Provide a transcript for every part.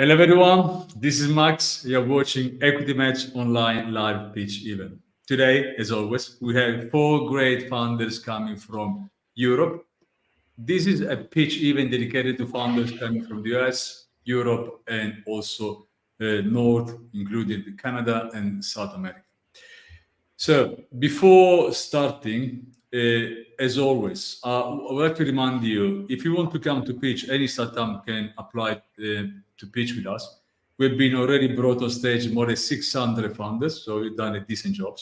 Hello everyone, this is Max. You're watching Equity Match Online live pitch event. Today, as always, we have four great founders coming from Europe. This is a pitch event dedicated to founders coming from the US, Europe, and also North, including Canada and South America. So before starting, as always, I would like to remind you, if you want to come to pitch, any startup can apply to pitch with us. We've been already brought on stage more than 600 founders, so we've done a decent job.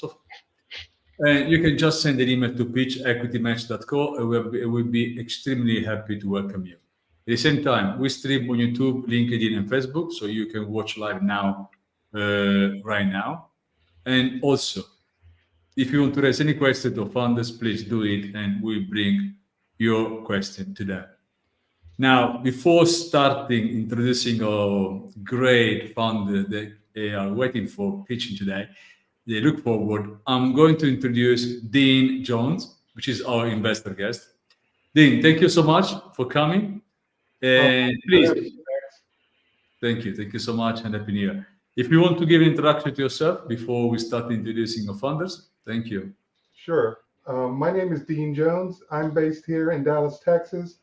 And you can just send an email to pitch@equitymatch.co, and we'll be extremely happy to welcome you. At the same time, we stream on YouTube, LinkedIn, and Facebook, so you can watch live now, right now. And also, if you want to raise any question to founders, please do it, and we'll bring your question to them. Now, before starting introducing our great founder that they are waiting for pitching today, they look forward, I'm going to introduce Dean Jones, which is our investor guest. Dean, thank you so much for coming. And please, thank you so much, and Happy New Year. If you want to give an introduction to yourself before we start introducing our founders, thank you. Sure. My name is Dean Jones. I'm based here in Dallas, Texas.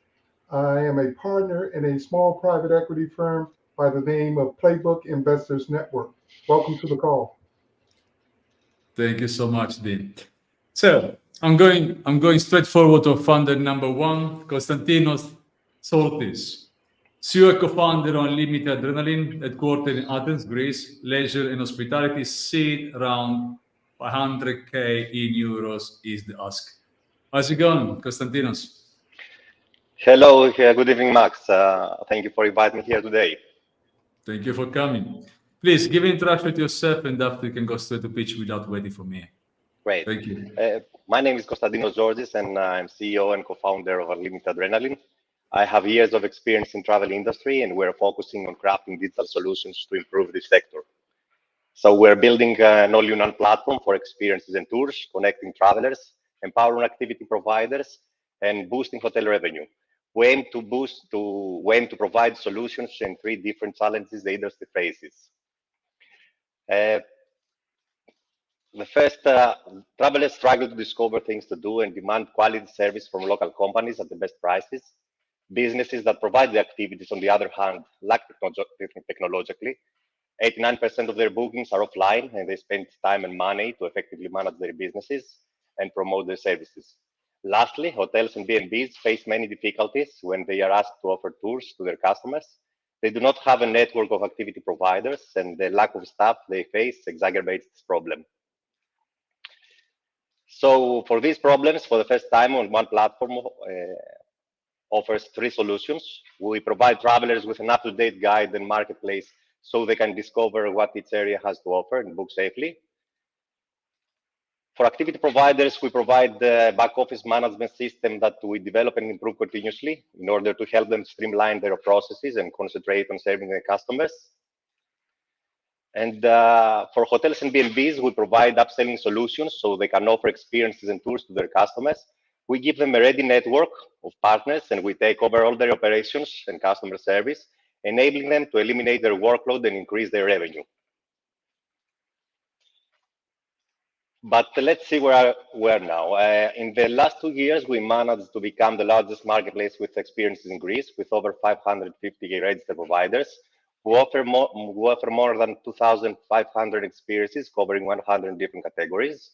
I am a partner in a small private equity firm by the name of Playbook Investors Network. Welcome to the call. Thank you so much, Dean. So I'm going straight forward to founder number one, Konstantinos Tzortzis. CEO co-founder on Limited Adrenaline, headquartered in Athens, Greece. Leisure and hospitality seed around 500k in euros is the ask. How's it going, Konstantinos? Hello, good evening, Max. Thank you for inviting me here today. Thank you for coming. Please give an introduction to yourself, and after you can go straight to pitch without waiting for me. Great. Thank you. My name is Konstantinos Tzortzis, and I'm CEO and co-founder of Limited Adrenaline. I have years of experience in travel industry, and we're focusing on crafting digital solutions to improve this sector. So we're building an all-in-one platform for experiences and tours, connecting travelers, empowering activity providers, and boosting hotel revenue. We aim to provide solutions in three different challenges the industry faces. The first, travelers struggle to discover things to do and demand quality service from local companies at the best prices. Businesses that provide the activities, on the other hand, lack technologically. 89% of their bookings are offline, and they spend time and money to effectively manage their businesses and promote their services. Lastly, hotels and B&Bs face many difficulties when they are asked to offer tours to their customers. They do not have a network of activity providers, and the lack of staff they face exacerbates this problem. So for these problems, for the first time on one platform, offers three solutions. We provide travelers with an up-to-date guide and marketplace so they can discover what each area has to offer and book safely. For activity providers, we provide the back office management system that we develop and improve continuously in order to help them streamline their processes and concentrate on serving their customers. And for hotels and B&Bs, we provide upselling solutions so they can offer experiences and tours to their customers. We give them a ready network of partners, and we take over all their operations and customer service, enabling them to eliminate their workload and increase their revenue. But let's see where we're now. In the last 2 years, we managed to become the largest marketplace with experiences in Greece, with over 550 registered providers who offer more than 2,500 experiences covering 100 different categories.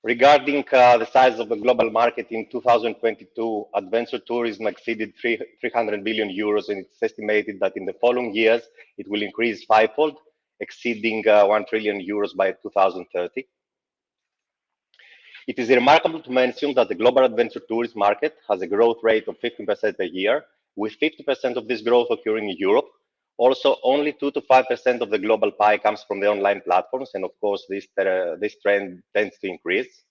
Regarding the size of the global market in 2022, adventure tourism exceeded 300 billion euros, and it's estimated that in the following years, it will increase fivefold, exceeding 1 trillion euros by 2030. It is remarkable to mention that the global adventure tourism market has a growth rate of 15% a year, with 50% of this growth occurring in Europe. Also, only 2 to 5% of the global pie comes from the online platforms, and of course, this trend tends to increase.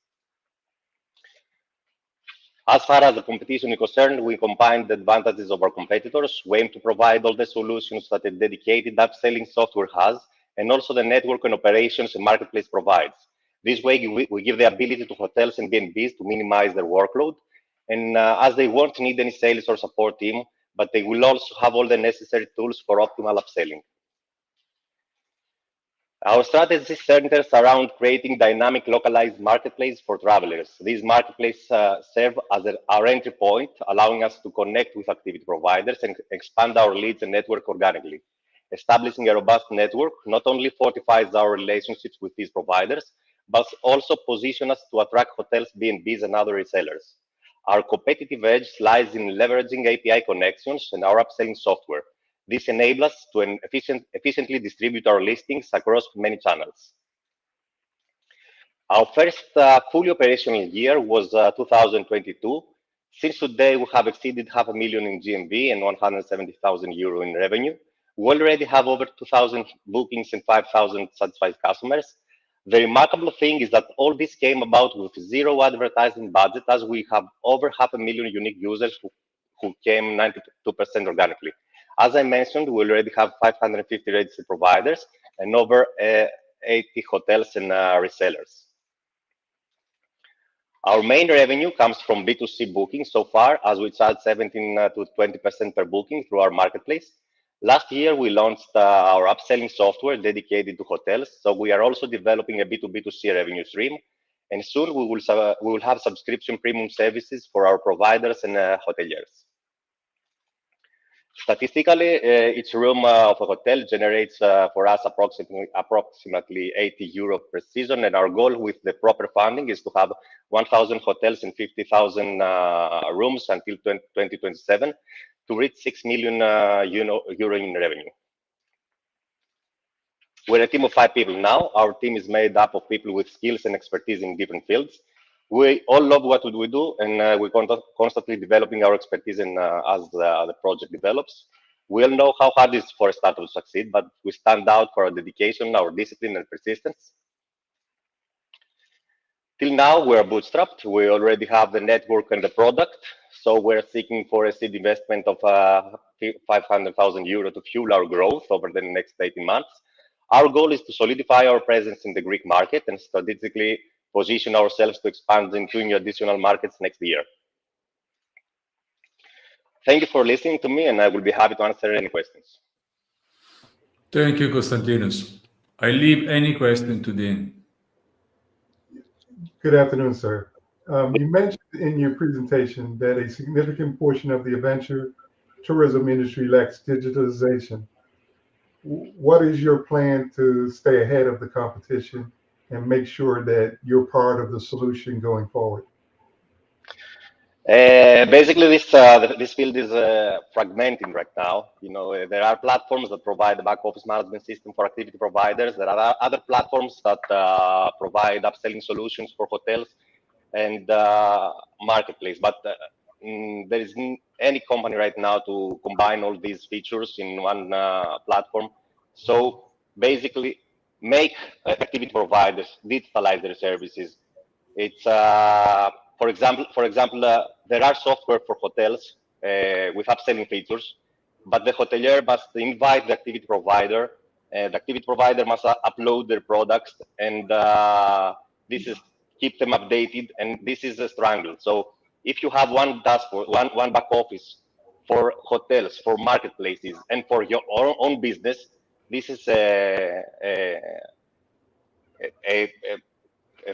As far as the competition is concerned, we combine the advantages of our competitors. We aim to provide all the solutions that a dedicated upselling software has, and also the network and operations and marketplace provides. This way, we give the ability to hotels and B&Bs to minimize their workload. And as they won't need any sales or support team, but they will also have all the necessary tools for optimal upselling. Our strategy centers around creating dynamic localized marketplace for travelers. These marketplaces serve as our entry point, allowing us to connect with activity providers and expand our leads and network organically. Establishing a robust network not only fortifies our relationships with these providers, but also positions us to attract hotels, B&Bs, and other resellers. Our competitive edge lies in leveraging API connections and our upselling software. This enables us to efficiently distribute our listings across many channels. Our first fully operational year was 2022. Since today we have exceeded $500,000 in GMV and 170,000 euro in revenue. We already have over 2,000 bookings and 5,000 satisfied customers. The remarkable thing is that all this came about with zero advertising budget, as we have over 500,000 unique users who came 92% organically. As I mentioned, we already have 550 registered providers and over 80 hotels and resellers. Our main revenue comes from B2C bookings so far, as we charge 17 to 20% per booking through our marketplace. Last year, we launched our upselling software dedicated to hotels, so we are also developing a B2B2C revenue stream, and soon we will have subscription premium services for our providers and hoteliers. Statistically, each room of a hotel generates for us approximately 80 euro per season, and our goal with the proper funding is to have 1,000 hotels and 50,000 rooms until 2027 to reach 6 million euro in revenue. We're a team of 5 people now. Our team is made up of people with skills and expertise in different fields. We all love what we do, and we're constantly developing our expertise as the project develops. We all know how hard it is for a startup to succeed, but we stand out for our dedication, our discipline, and persistence. Till now, we're bootstrapped. We already have the network and the product, so we're seeking for a seed investment of 500,000 euro to fuel our growth over the next 18 months. Our goal is to solidify our presence in the Greek market and strategically position ourselves to expand into new additional markets next year. Thank you for listening to me, and I will be happy to answer any questions. Thank you, Konstantinos. I leave any question to Dean. Good afternoon, sir. You mentioned in your presentation that a significant portion of the adventure tourism industry lacks digitalization. What is your plan to stay ahead of the competition and make sure that you're part of the solution going forward? Basically, this field is fragmenting right now. You know, there are platforms that provide the back office management system for activity providers. There are other platforms that provide upselling solutions for hotels and marketplace. But there isn't any company right now to combine all these features in one platform. So basically, make activity providers digitalize their services. It's for example, there are software for hotels with upselling features, but the hotelier must invite the activity provider, and the activity provider must upload their products, and this is keep them updated, and this is a struggle. So if you have one dashboard, one back office for hotels, for marketplaces, and for your own business, this is a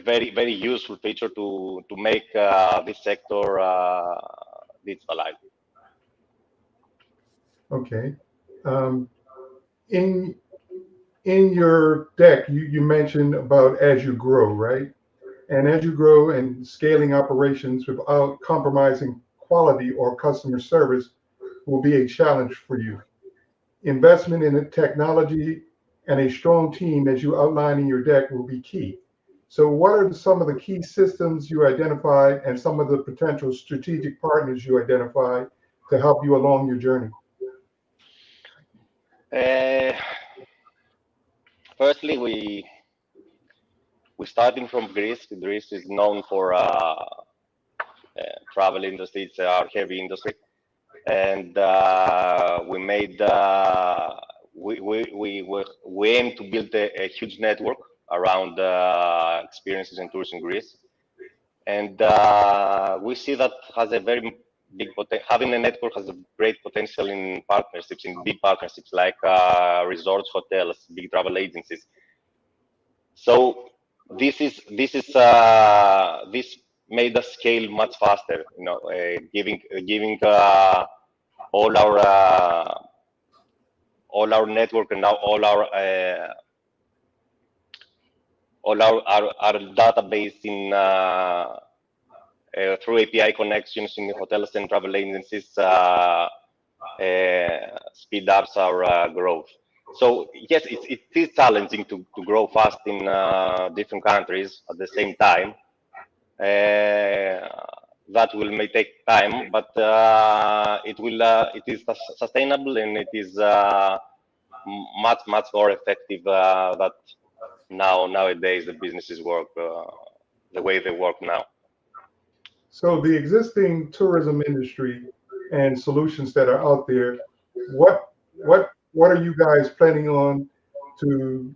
very, very useful feature to make this sector digitalized. Okay. In your deck, you mentioned about as you grow, right? And as you grow and scaling operations without compromising quality or customer service will be a challenge for you. Investment in the technology and a strong team, as you outline in your deck, will be key. So what are some of the key systems you identified and some of the potential strategic partners you identified to help you along your journey? Firstly, we're starting from Greece. Greece is known for travel industry. It's our heavy industry, and we aim to build a huge network around experiences and tours in Greece, and we see that has a very having a network has a great potential in partnerships, in big partnerships like resorts, hotels, big travel agencies. So this made us scale much faster. Giving all our network and now all our database in through API connections in hotels and travel agencies speed ups our growth. So yes, it is challenging to grow fast in different countries at the same time. That may take time, but it is sustainable, and it is much more effective that nowadays the businesses work the way they work now. So the existing tourism industry and solutions that are out there, what are you guys planning on to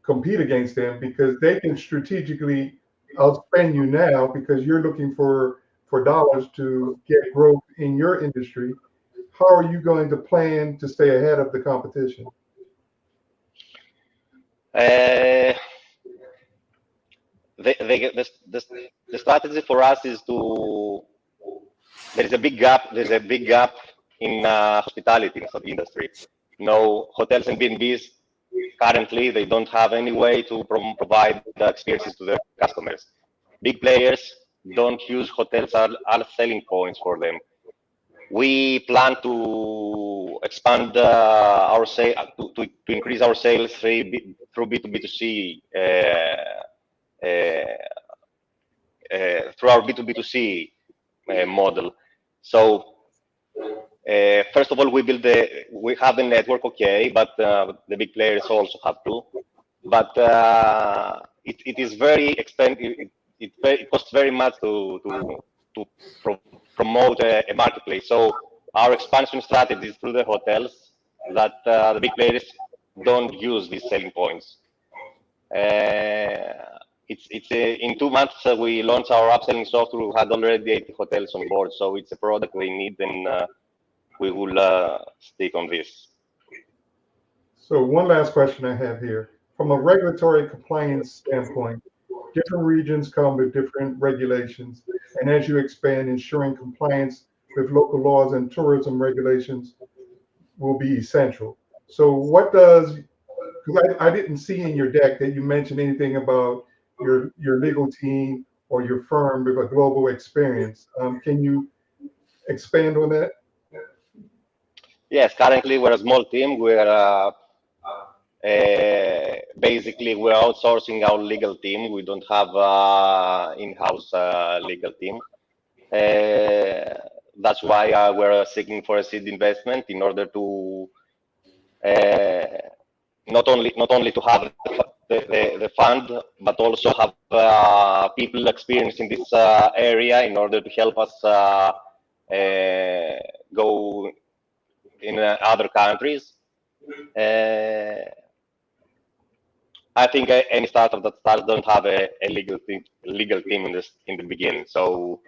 compete against them? Because they can strategically outspend you now because you're looking for dollars to get growth in your industry. How are you going to plan to stay ahead of the competition? The strategy for us is there is a big gap. There's a big gap in hospitality industry. Hotels and B&Bs currently they don't have any way to provide the experiences to their customers. Big players don't use hotels as selling points for them. We plan to expand our sales to increase our sales through B2B2C. Through our B2B2C model. So first of all, we have the network, okay, but the big players also have to. But it is very expensive. It costs very much to promote a marketplace. So our expansion strategy is through the hotels that the big players don't use these selling points. In 2 months we launched our upselling software. We had already 80 hotels on board, so it's a product they need, and we will stick on this. So one last question I have here. From a regulatory compliance standpoint, different regions come with different regulations, and as you expand, ensuring compliance with local laws and tourism regulations will be essential. So what does, because I didn't see in your deck that you mentioned anything about your legal team or your firm with a global experience. Can you expand on that? Yes, currently we're a small team. We're basically we're outsourcing our legal team. We don't have in-house legal team. That's why we're seeking for a seed investment in order to not only to have the fund, but also have people experienced in this area in order to help us go in other countries. I think any startup that starts don't have a legal team in the beginning. So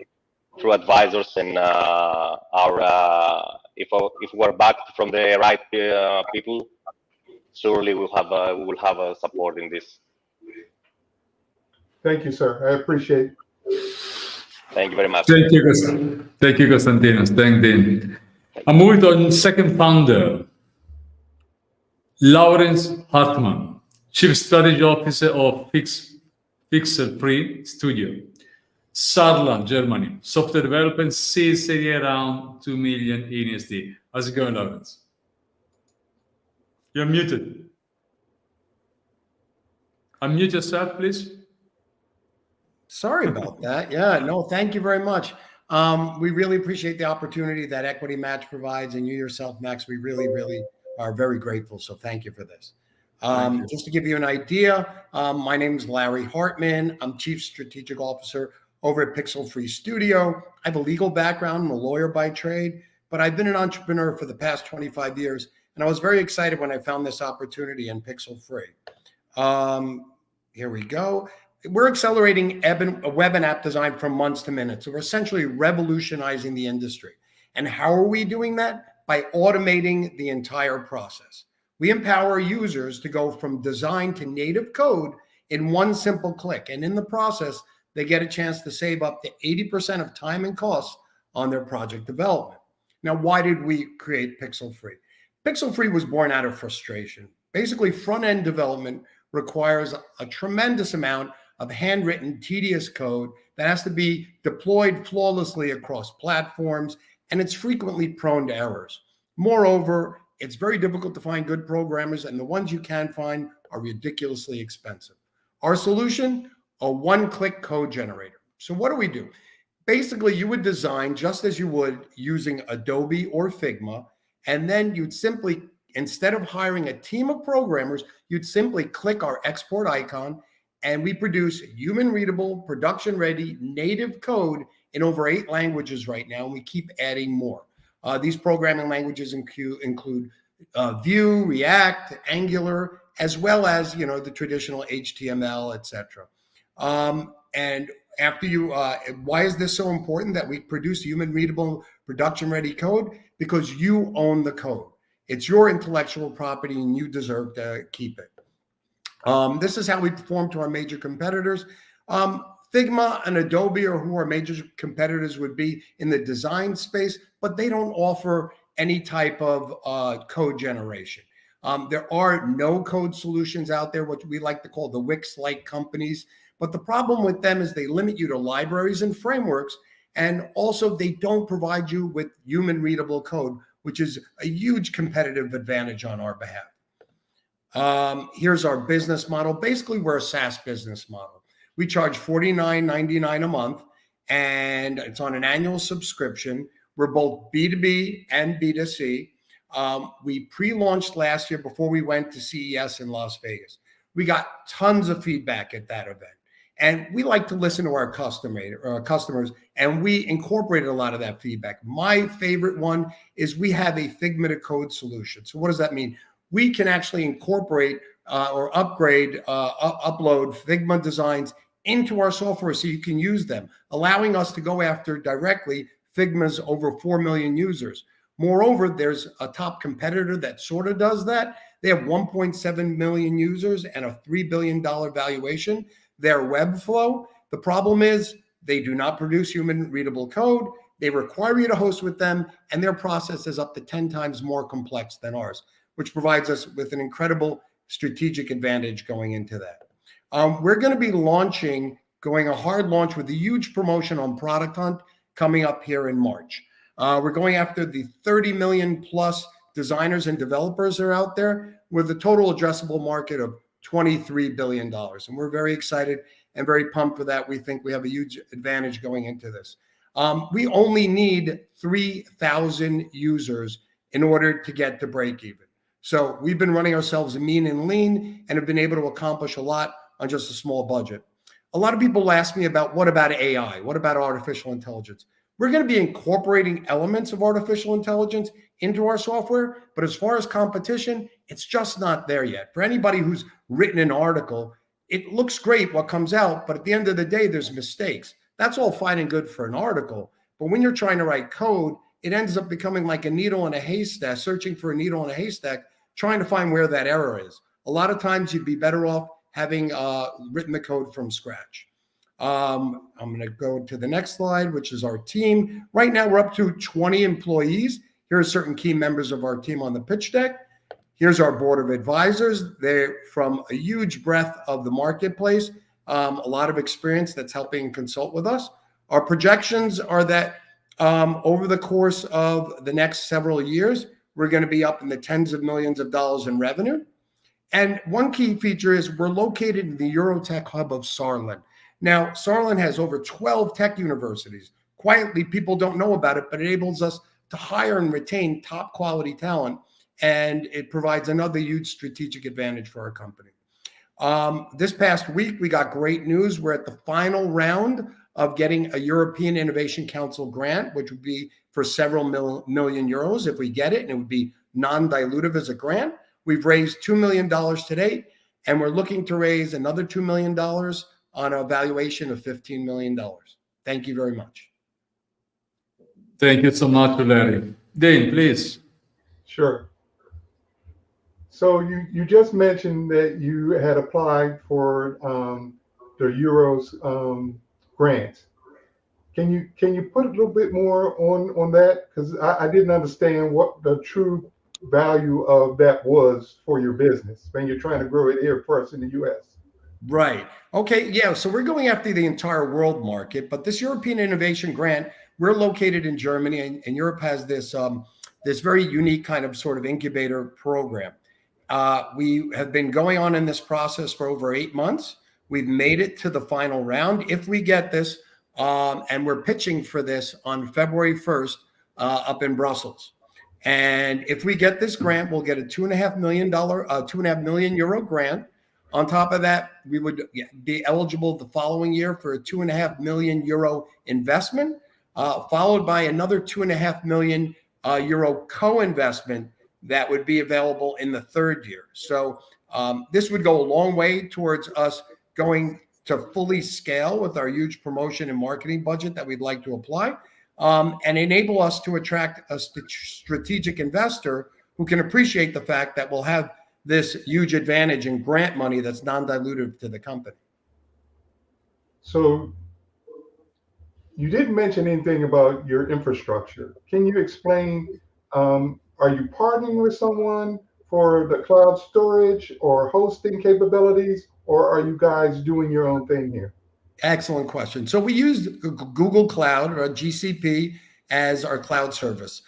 through advisors and if we're backed from the right people, surely we will have support in this. Thank you, sir. I appreciate it. Thank you very much. Thank you, Konstantinos. Thank you. I'm moving on second founder, Lawrence Hartman, Chief Strategy Officer of PixelFree Studio, Saarland, Germany. Software development, Series around 2 million in USD. How's it going, Lawrence? You're muted. Unmute yourself, please. Sorry about that. Yeah, no, thank you very much. We really appreciate the opportunity that Equity Match provides, and you yourself, Max, we really are very grateful. So thank you for this. Just to give you an idea, my name is Larry Hartman. I'm Chief Strategic Officer over at PixelFree Studio. I have a legal background. I'm a lawyer by trade, but I've been an entrepreneur for the past 25 years, and I was very excited when I found this opportunity in PixelFree. Here we go. we're accelerating web and app design from months to minutes. So we're essentially revolutionizing the industry. And how are we doing that? By automating the entire process. We empower users to go from design to native code in one simple click. And in the process, they get a chance to save up to 80% of time and costs on their project development. Now, why did we create PixelFree? PixelFree was born out of frustration. Basically, front-end development requires a tremendous amount of handwritten, tedious code that has to be deployed flawlessly across platforms, and it's frequently prone to errors. Moreover, it's very difficult to find good programmers, and the ones you can find are ridiculously expensive. Our solution, a one-click code generator. So what do? Basically, you would design just as you would using Adobe or Figma, and then you'd simply, instead of hiring a team of programmers, you'd simply click our export icon, and we produce human-readable, production-ready, native code in over 8 languages right now, and we keep adding more. These programming languages include Vue, React, Angular, as well as the traditional HTML, etc. And after why is this so important that we produce human-readable, production-ready code? Because you own the code. It's your intellectual property, and you deserve to keep it. This is how we perform to our major competitors. Figma and Adobe are who our major competitors would be in the design space, but they don't offer any type of code generation. There are no-code solutions out there, what we like to call the Wix-like companies. But the problem with them is they limit you to libraries and frameworks, and also they don't provide you with human-readable code, which is a huge competitive advantage on our behalf. Here's our business model. Basically, we're a SaaS business model. We charge $49.99 a month, and it's on an annual subscription. We're both B2B and B2C. We pre-launched last year before we went to CES in Las Vegas. We got tons of feedback at that event. And we like to listen to our customers, and we incorporated a lot of that feedback. My favorite one is we have a Figma to code solution. So what does that mean? We can actually incorporate or upload Figma designs into our software so you can use them, allowing us to go after directly Figma's over 4 million users. Moreover, there's a top competitor that sort of does that. They have 1.7 million users and a $3 billion valuation. Their Webflow, the problem is they do not produce human-readable code. They require you to host with them, and their process is up to 10 times more complex than ours, which provides us with an incredible strategic advantage going into that. We're going to be going a hard launch with a huge promotion on Product Hunt coming up here in March. We're going after the 30 million plus designers and developers that are out there with a total addressable market of $23 billion. And we're very excited and very pumped for that. We think we have a huge advantage going into this. We only need 3,000 users in order to get to break even. So we've been running ourselves mean and lean and have been able to accomplish a lot on just a small budget. A lot of people ask me about, what about AI? What about artificial intelligence? We're going to be incorporating elements of artificial intelligence into our software, but as far as competition, it's just not there yet. For anybody who's written an article, it looks great what comes out, but at the end of the day, there's mistakes. That's all fine and good for an article, but when you're trying to write code, it ends up becoming like a needle in a haystack, searching for a needle in a haystack, trying to find where that error is. A lot of times you'd be better off having written the code from scratch. I'm going to go to the next slide, which is our team. Right now, we're up to 20 employees. Here are certain key members of our team on the pitch deck. Here's our board of advisors. They're from a huge breadth of the marketplace, a lot of experience that's helping consult with us. Our projections are that over the course of the next several years, we're going to be up in the tens of millions of dollars in revenue. And one key feature is we're located in the Eurotech hub of Saarland. Now, Saarland has over 12 tech universities. Quietly, people don't know about it, but it enables us to hire and retain top quality talent, and it provides another huge strategic advantage for our company. This past week, we got great news. We're at the final round of getting a European Innovation Council grant, which would be for several million euros if we get it, and it would be non-dilutive as a grant. We've raised $2 million to date, and we're looking to raise another $2 million on a valuation of $15 million. Thank you very much. Thank you so much, Larry. Dean, please. Sure. So you just mentioned that you had applied for the Euros grant. Can you put a little bit more on that? Because I didn't understand what the true value of that was for your business when you're trying to grow it here first in the U.S. Right. Okay. Yeah. So we're going after the entire world market, but this European Innovation Grant, we're located in Germany, and Europe has this this very unique kind of sort of incubator program. We have been going on in this process for over 8 months. We've made it to the final round. If we get this, and we're pitching for this on February 1st up in Brussels. And if we get this grant, we'll get a $2.5 million euro grant. On top of that, we would be eligible the following year for a €2.5 million investment, followed by another €2.5 million co-investment that would be available in the third year. So this would go a long way towards us going to fully scale with our huge promotion and marketing budget that we'd like to apply, and enable us to attract a strategic investor who can appreciate the fact that we'll have this huge advantage in grant money that's non-dilutive to the company. So you didn't mention anything about your infrastructure. Can you explain, are you partnering with someone for the cloud storage or hosting capabilities, or are you guys doing your own thing here? Excellent question. So we use Google Cloud or GCP as our cloud service.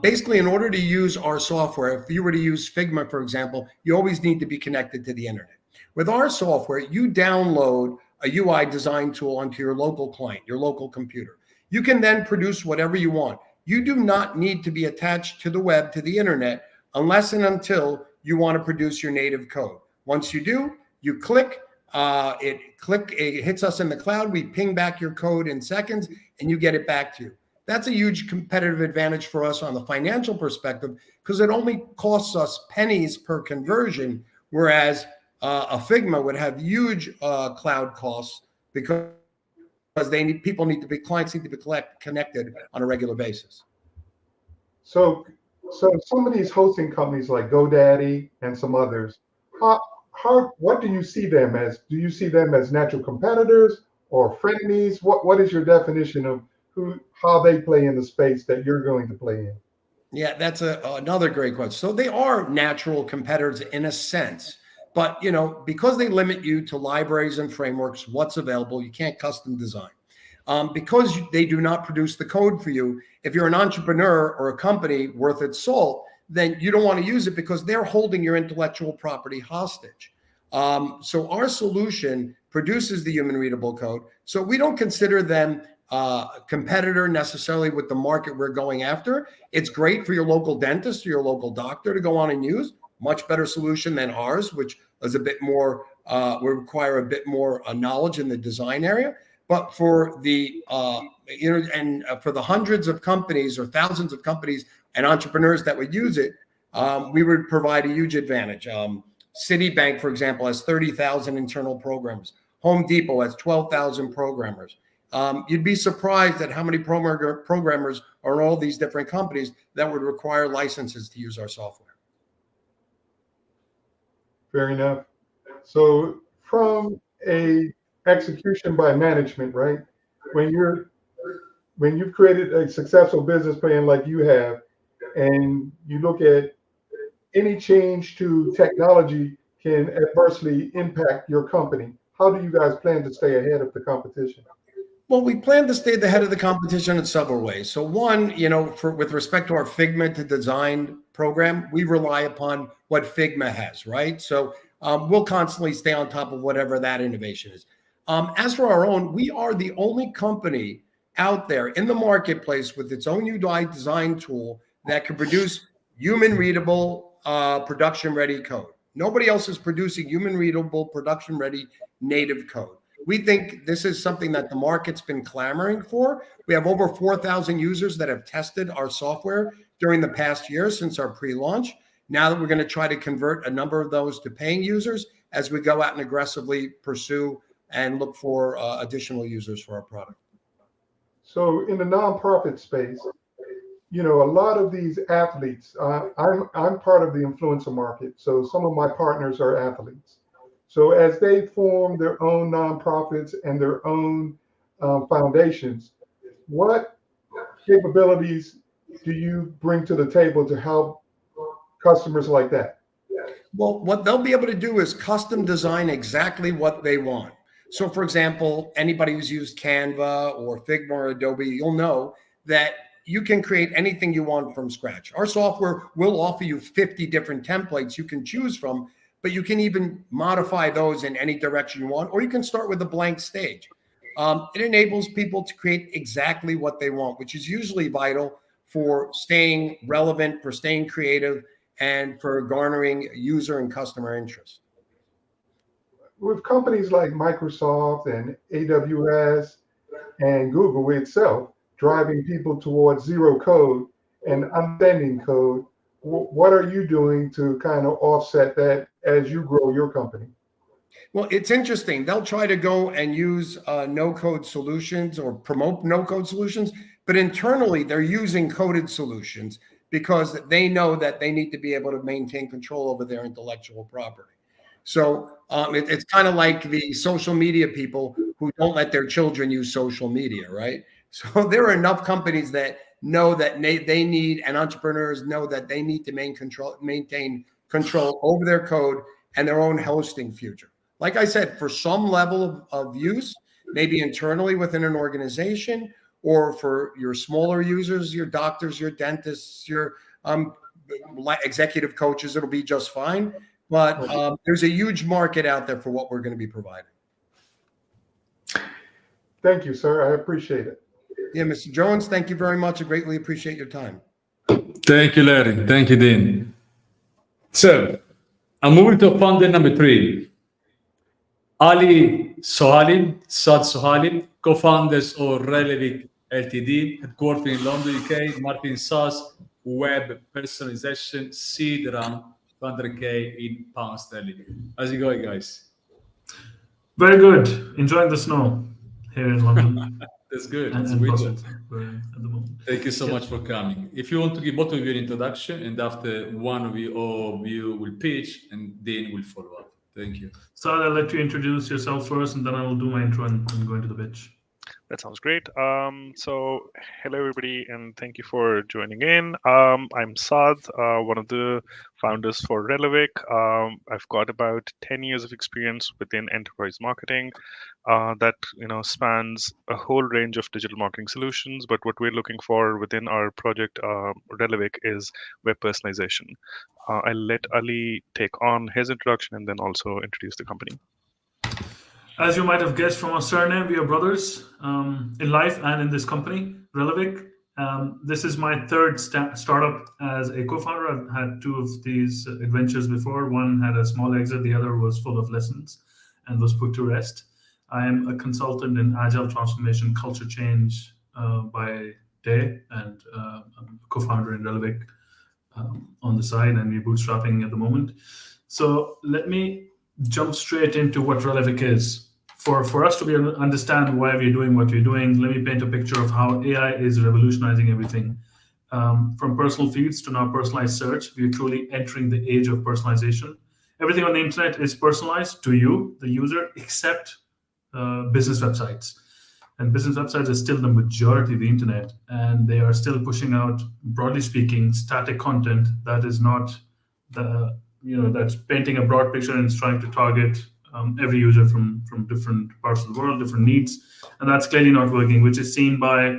Basically, in order to use our software, if you were to use Figma, for example, you always need to be connected to the internet. With our software, you download a UI design tool onto your local client, your local computer. You can then produce whatever you want. You do not need to be attached to the web, to the internet, unless and until you want to produce your native code. Once you do, you click, it hits us in the cloud, we ping back your code in seconds, and you get it back to you. That's a huge competitive advantage for us on the financial perspective, because it only costs us pennies per conversion, whereas a Figma would have huge cloud costs because clients need to be connected on a regular basis. So some of these hosting companies like GoDaddy and some others, what do you see them as? Do you see them as natural competitors or frenemies? What is your definition of how they play in the space that you're going to play in? Yeah, that's another great question. So they are natural competitors in a sense, but because they limit you to libraries and frameworks, what's available, you can't custom design. Because they do not produce the code for you, if you're an entrepreneur or a company worth its salt, then you don't want to use it because they're holding your intellectual property hostage. So our solution produces the human readable code. So we don't consider them competitor necessarily with the market we're going after. It's great for your local dentist or your local doctor to go on and use. Much better solution than ours, which is a bit more, will require a bit more knowledge in the design area. But for the for the hundreds of companies or thousands of companies and entrepreneurs that would use it, we would provide a huge advantage. Citibank, for example, has 30,000 internal programmers. Home Depot has 12,000 programmers. You'd be surprised at how many programmers are in all these different companies that would require licenses to use our software. Fair enough. So from a execution by management, right? When you've created a successful business plan like you have, and you look at any change to technology can adversely impact your company, how do you guys plan to stay ahead of the competition? Well, we plan to stay ahead of the competition in several ways. So one, with respect to our Figma to design program, we rely upon what Figma has, right? So we'll constantly stay on top of whatever that innovation is. As for our own, we are the only company out there in the marketplace with its own UI design tool that can produce human readable, production ready code. Nobody else is producing human readable, production ready native code. We think this is something that the market's been clamoring for. We have over 4,000 users that have tested our software during the past year since our pre-launch. Now that we're going to try to convert a number of those to paying users as we go out and aggressively pursue and look for additional users for our product. So in the nonprofit space, a lot of these athletes, I'm part of the influencer market. So some of my partners are athletes. So as they form their own nonprofits and their own foundations, what capabilities do you bring to the table to help customers like that? Well, what they'll be able to do is custom design exactly what they want. So for example, anybody who's used Canva or Figma or Adobe, you'll know that you can create anything you want from scratch. Our software will offer you 50 different templates you can choose from, but you can even modify those in any direction you want, or you can start with a blank stage. It enables people to create exactly what they want, which is usually vital for staying relevant, for staying creative, and for garnering user and customer interest. With companies like Microsoft and AWS and Google itself driving people towards zero code and understanding code, what are you doing to kind of offset that as you grow your company? Well, it's interesting. They'll try to go and use no-code solutions or promote no-code solutions, but internally they're using coded solutions because they know that they need to be able to maintain control over their intellectual property. So it's kind of like the social media people who don't let their children use social media, right? So there are enough companies that know that they need, and entrepreneurs know that they need to maintain control over their code and their own hosting future. Like I said, for some level of use, maybe internally within an organization, or for your smaller users, your doctors, your dentists, your executive coaches, it'll be just fine. But there's a huge market out there for what we're going to be providing. Thank you, sir. I appreciate it. Yeah, Mr. Jones, thank you very much. I greatly appreciate your time. Thank you, Larry. Thank you, Dean. So I'm moving to founder number 3. Ali Sohail, Saad Sohail, co-founders of Relevic Ltd, headquartered in London, UK, marketing SaaS, web personalization, seed round, 200K in pounds sterling. How's it going, guys? Very good. Enjoying the snow here in London. That's good. And It's Brussels winter. at the moment. Thank you so much for coming. If you want to give both of you an introduction, and after one of you will pitch, and then we'll follow up. Thank you. Saad, I'll let you introduce yourself first, and then I'll do my intro and go into the pitch. That sounds great. So hello everybody, and thank you for joining in. I'm Saad, one of the founders for Relevic. I've got about 10 years of experience within enterprise marketing that spans a whole range of digital marketing solutions. But what we're looking for within our project Relevic is web personalization. I'll let Ali take on his introduction and then also introduce the company. As you might have guessed from our surname, we are brothers in life and in this company, Relevic. This is my third startup as a co-founder. I've had 2 of these adventures before. One had a small exit, the other was full of lessons and was put to rest. I am a consultant in agile transformation, culture change by day, and I'm a co-founder in Relevic on the side, and we're bootstrapping at the moment. So let me jump straight into what Relevic is. For us to be able to understand why we're doing what we're doing, let me paint a picture of how AI is revolutionizing everything. From personal feeds to now personalized search, we're truly entering the age of personalization. Everything on the internet is personalized to you, the user, except business websites. And business websites are still the majority of the internet, and they are still pushing out, broadly speaking, static content that is not that's painting a broad picture and it's trying to target every user from different parts of the world, different needs, and that's clearly not working, which is seen by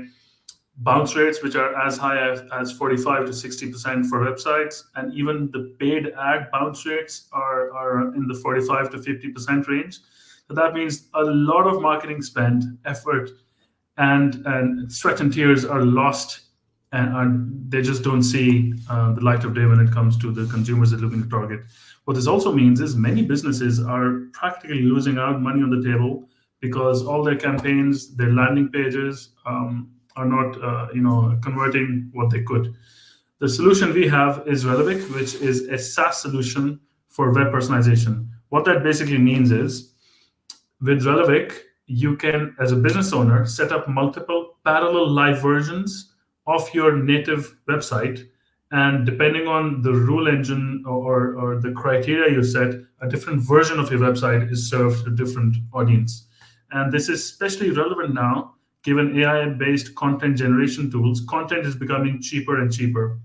bounce rates, which are as high as 45 to 60% for websites, and even the paid ad bounce rates are in the 45 to 50% range. So that means a lot of marketing spend, effort, and sweat and tears are lost, and they just don't see the light of day when it comes to the consumers they're looking to target. What this also means is many businesses are practically losing out money on the table because all their campaigns, their landing pages are not converting what they could. The solution we have is Relevic, which is a SaaS solution for web personalization. What that basically means is with Relevic, you can, as a business owner, set up multiple parallel live versions of your native website. And depending on the rule engine or the criteria you set, a different version of your website is served to a different audience. And this is especially relevant now, given AI-based content generation tools. Content is becoming cheaper and cheaper.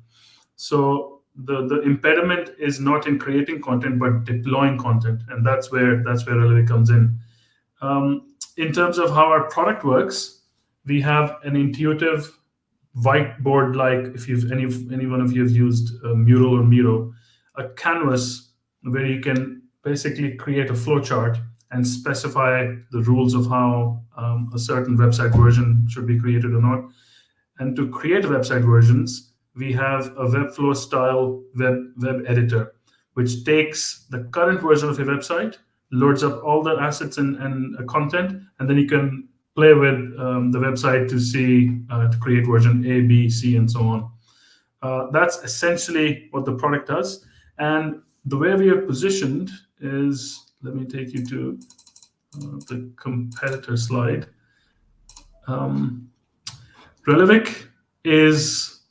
So the impediment is not in creating content, but deploying content. And that's where Relevic comes in. In terms of how our product works, we have an intuitive whiteboard, like if any one of you have used Mural or Miro, a canvas where you can basically create a flowchart and specify the rules of how a certain website version should be created or not. And to create website versions, we have a Webflow style web editor, which takes the current version of your website, loads up all the assets and content, and then you can play with the website to see, to create version A, B, C, and so on. That's essentially what the product does. And the way we are positioned is, let me take you to the competitor slide. Relevic is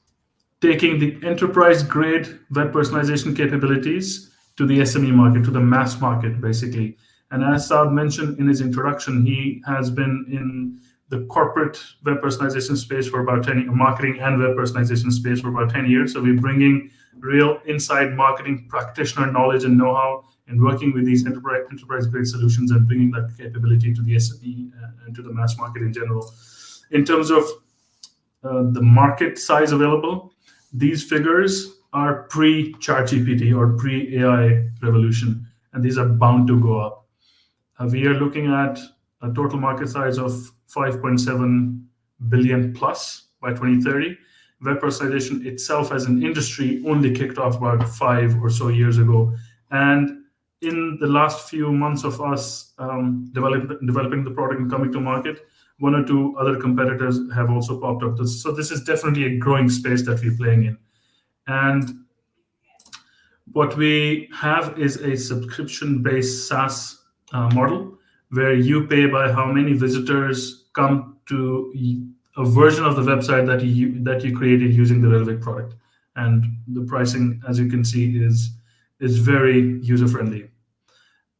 taking the enterprise-grade web personalization capabilities to the SME market, to the mass market, basically. And as Saad mentioned in his introduction, he has been in the corporate web personalization space for about 10 years, marketing and web personalization space for about 10 years. So we're bringing real inside marketing practitioner knowledge and know-how in working with these enterprise-grade solutions and bringing that capability to the SME and to the mass market in general. In terms of the market size available, these figures are pre-ChatGPT or pre-AI revolution, and these are bound to go up. We are looking at a total market size of 5.7 billion plus by 2030. Web personalization itself as an industry only kicked off about 5 or so years ago. And in the last few months of us developing the product and coming to market, 1 or 2 other competitors have also popped up. So this is definitely a growing space that we're playing in. And what we have is a subscription-based SaaS model where you pay by how many visitors come to a version of the website that you created using the Relevic product. And the pricing, as you can see, is very user-friendly.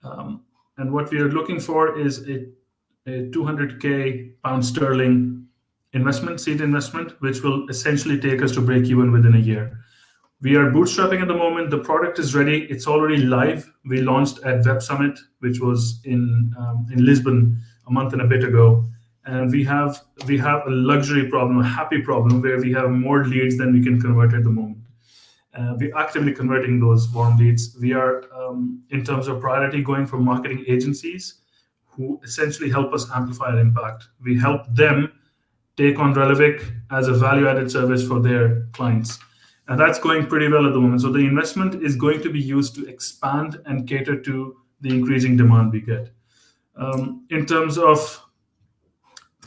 And what we are looking for is a 200K pound sterling investment, seed investment, which will essentially take us to break even within a year. We are bootstrapping at the moment. The product is ready. It's already live. We launched at Web Summit, which was in Lisbon a month and a bit ago. And we have a luxury problem, a happy problem, where we have more leads than we can convert at the moment. We're actively converting those warm leads. We are, in terms of priority, going for marketing agencies who essentially help us amplify our impact. We help them take on Relevic as a value-added service for their clients. And that's going pretty well at the moment. So the investment is going to be used to expand and cater to the increasing demand we get. In terms of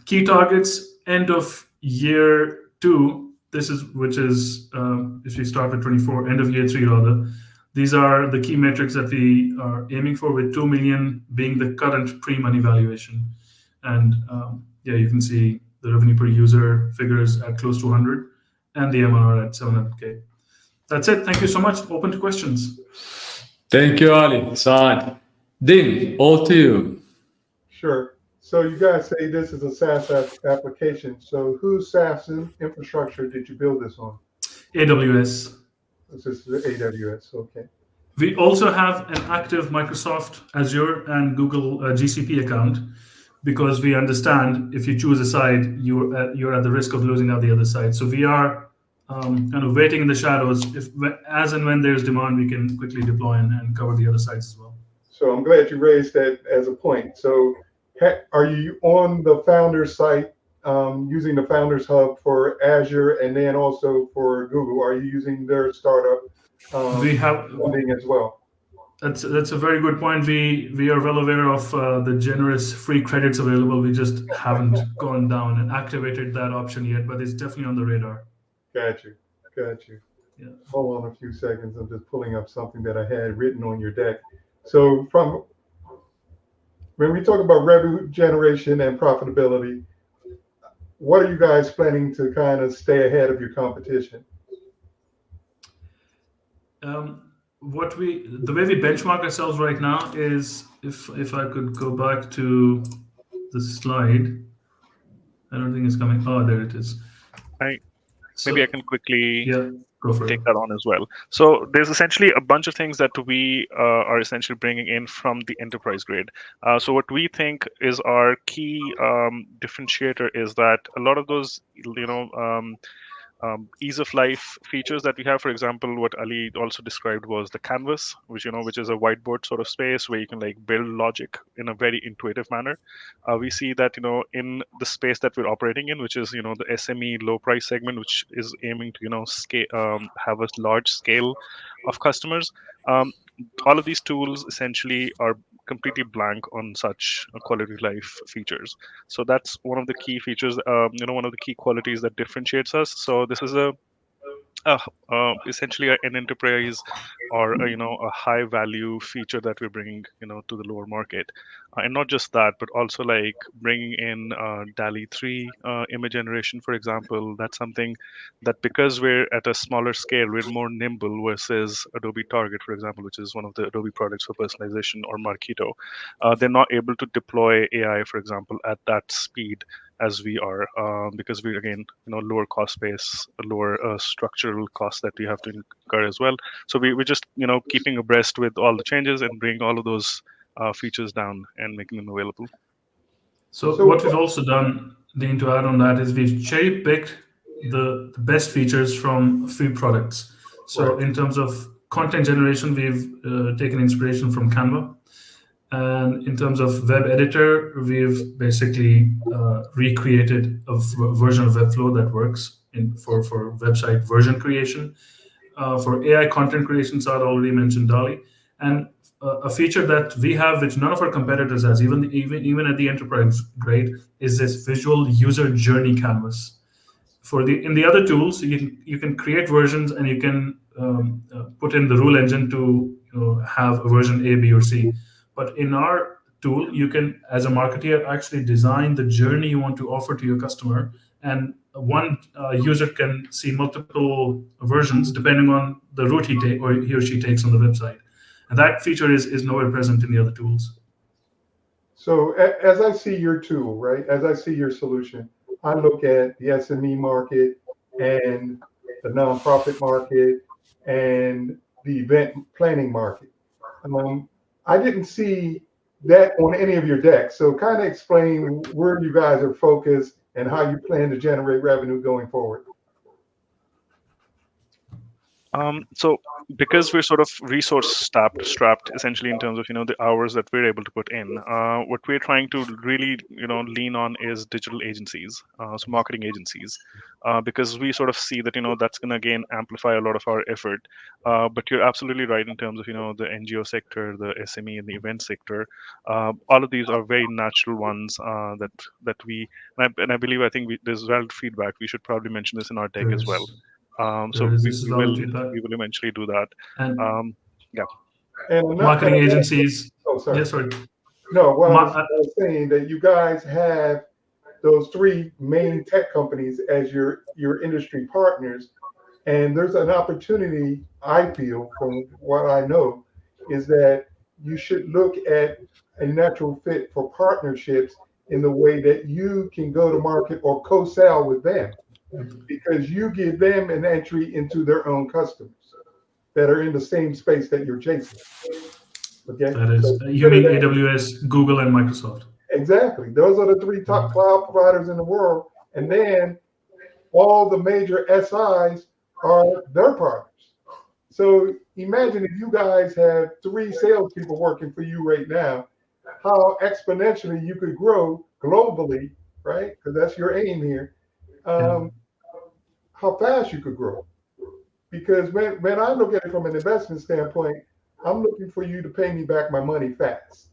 key targets, end of year 2, which is if we start with 24, end of year 3 rather, these are the key metrics that we are aiming for, with 2 million being the current pre-money valuation. And yeah, you can see the revenue per user figures at close to 100 and the MRR at 700K. That's it. Thank you so much. Open to questions. Thank you, Ali. Saad. Din, all to you. Sure. So you guys say this is a SaaS application. So whose SaaS infrastructure did you build this on? AWS. This is AWS. Okay. We also have an active Microsoft Azure and Google GCP account, because we understand if you choose a side, you're at the risk of losing out the other side. So we are kind of waiting in the shadows. As and when there's demand, we can quickly deploy and cover the other sides as well. So I'm glad you raised that as a point. So are you on the Founders site using the Founders Hub for Azure and then also for Google? Are you using their startup funding as well? That's a very good point. We are well aware of the generous free credits available. We just haven't gone down and activated that option yet, but it's definitely on the radar. Got you. Yeah. Hold on a few seconds. I'm just pulling up something that I had written on your deck. So when we talk about revenue generation and profitability, what are you guys planning to kind of stay ahead of your competition? The way we benchmark ourselves right now is, if I could go back to the slide. I don't think it's coming. Oh, there it is. Maybe I can quickly go for take it. that on as well. So there's essentially a bunch of things that we are essentially bringing in from the enterprise grade. So what we think is our key differentiator is that a lot of those, ease of life features that we have. For example, what Ali also described was the canvas, which is a whiteboard sort of space where you can like build logic in a very intuitive manner. We see that in the space that we're operating in, which is the SME low price segment, which is aiming to scale, have a large scale of customers. All of these tools essentially are completely blank on such quality of life features. So that's one of the key features, one of the key qualities that differentiates us. So this is essentially an enterprise or a high value feature that we're bringing to the lower market, and not just that, but also like bringing in DALL-E 3 image generation, for example. That's something that, because we're at a smaller scale, we're more nimble versus Adobe Target, for example, which is one of the Adobe products for personalization, or Marketo. They're not able to deploy AI, for example, at that speed as we are, because we're, again, lower cost base, lower structural costs that we have to incur as well. So we're just keeping abreast with all the changes and bringing all of those features down and making them available. So what we've also done, Dean, to add on that, is we've cherry picked the best features from free products. So in terms of content generation, we've taken inspiration from Canva. And in terms of web editor, we've basically recreated a version of Webflow that works for website version creation. For AI content creation, Saad already mentioned DALL-E. And a feature that we have, which none of our competitors has, even at the enterprise grade, is this visual user journey canvas. In the other tools, you can create versions, and you can put in the rule engine to have a version A, B, or C. But in our tool, you can, as a marketer, actually design the journey you want to offer to your customer, and one user can see multiple versions depending on the route he or she takes on the website. And that feature is nowhere present in the other tools. So as I see your tool, right, as I see your solution, I look at the SME market and the nonprofit market and the event planning market. I didn't see that on any of your decks. So kind of explain where you guys are focused and how you plan to generate revenue going forward. So because we're sort of resource strapped essentially in terms of the hours that we're able to put in, what we're trying to really lean on is digital agencies, so marketing agencies, because we sort of see that that's going to again amplify a lot of our effort. But you're absolutely right in terms of the NGO sector, the SME, and the event sector. All of these are very natural ones that we, and I believe, I think there's valid feedback. We should probably mention this in our deck as well. So we will eventually do that. And And marketing agencies. Oh, sorry. Yes, sorry. No, what I was saying, that you guys have those three main tech companies as your industry partners, and there's an opportunity, I feel, from what I know, is that you should look at a natural fit for partnerships in the way that you can go to market or co-sell with them, because you give them an entry into their own customers that are in the same space that you're chasing. Okay. That is, you mean AWS, Google, and Microsoft. Exactly. Those are the three top cloud providers in the world. And then all the major SIs are their partners. So imagine if you guys have 3 salespeople working for you right now, how exponentially you could grow globally, right? Because that's your aim here. How fast you could grow. Because when I look at it from an investment standpoint, I'm looking for you to pay me back my money fast.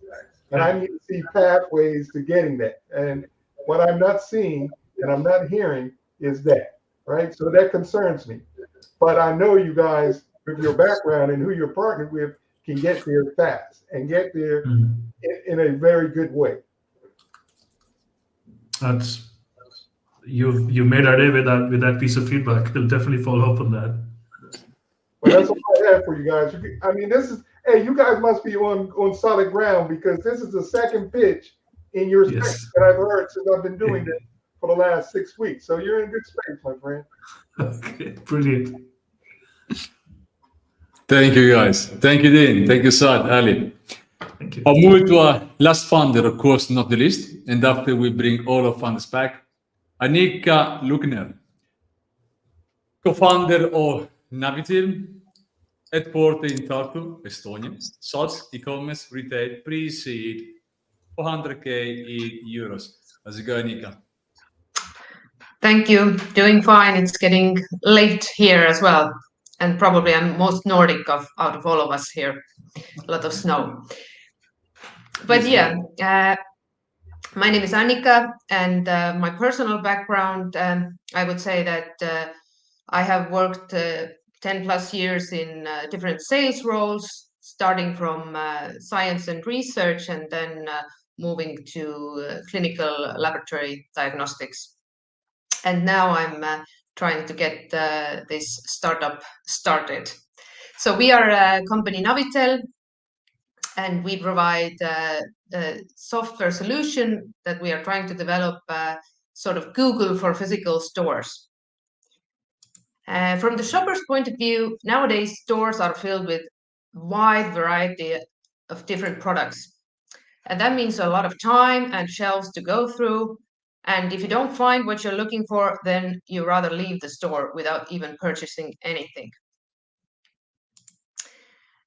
And I need to see pathways to getting that. And what I'm not seeing and I'm not hearing is that, right? So that concerns me. But I know you guys, with your background and who you're partnered with, can get there fast and get there Mhm. in a very good way. That's you made our day with that piece of feedback. We'll definitely follow up on that. But that's all I have for you guys. I mean, this is, hey, you guys must be on solid ground because this is the second pitch in your space Yes. that I've heard since I've been doing this for the last 6 weeks. So you're in good space, my friend. Okay, brilliant. Thank you, guys. Thank you, Dean. Thank you, Saad, Ali. Thank you. I'll move to our last funder, of course, not the least. And after we bring all our funders back, Annika Lukner, co-founder of Naviteel, headquartered in Tartu, Estonia, SaaS, e-commerce, retail, pre-seed, 400K in euros. How's it going, Annika? Thank you. Doing fine. It's getting late here as well. And probably I'm most Nordic out of all of us here. A lot of snow. But yeah, my name is Annika, and my personal background, I would say that I have worked 10 plus years in different sales roles, starting from science and research, and then moving to clinical laboratory diagnostics. And now I'm trying to get this startup started. So we are a company Naviteel, and we provide a software solution that we are trying to develop sort of Google for physical stores. From the shopper's point of view, nowadays stores are filled with wide variety of different products. And that means a lot of time and shelves to go through. And if you don't find what you're looking for, then you rather leave the store without even purchasing anything.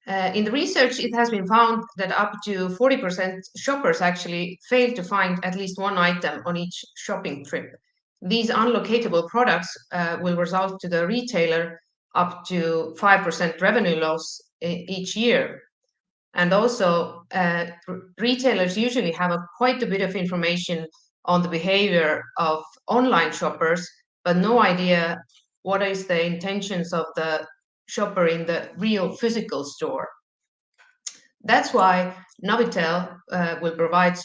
In the research, it has been found that up to 40% shoppers actually fail to find at least one item on each shopping trip. These unlocatable products will result to the retailer up to 5% revenue loss each year. And also, retailers usually have quite a bit of information on the behavior of online shoppers, but no idea what is the intentions of the shopper in the real physical store. That's why Naviteel will provide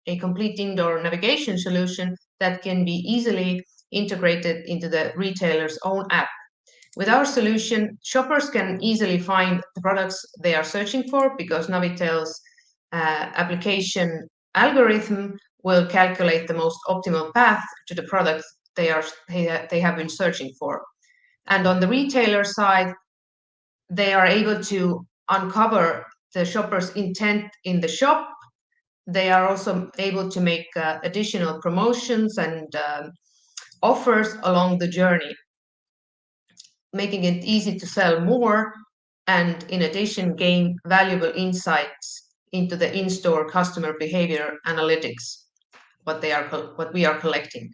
a complete indoor navigation solution that can be easily integrated into the retailer's own app. With our solution, shoppers can easily find the products they are searching for because Naviteel's application algorithm will calculate the most optimal path to the product they have been searching for. And on the retailer side, they are able to uncover the shopper's intent in the shop. They are also able to make additional promotions and offers along the journey, making it easy to sell more, and in addition, gain valuable insights into the in-store customer behavior analytics, what we are collecting.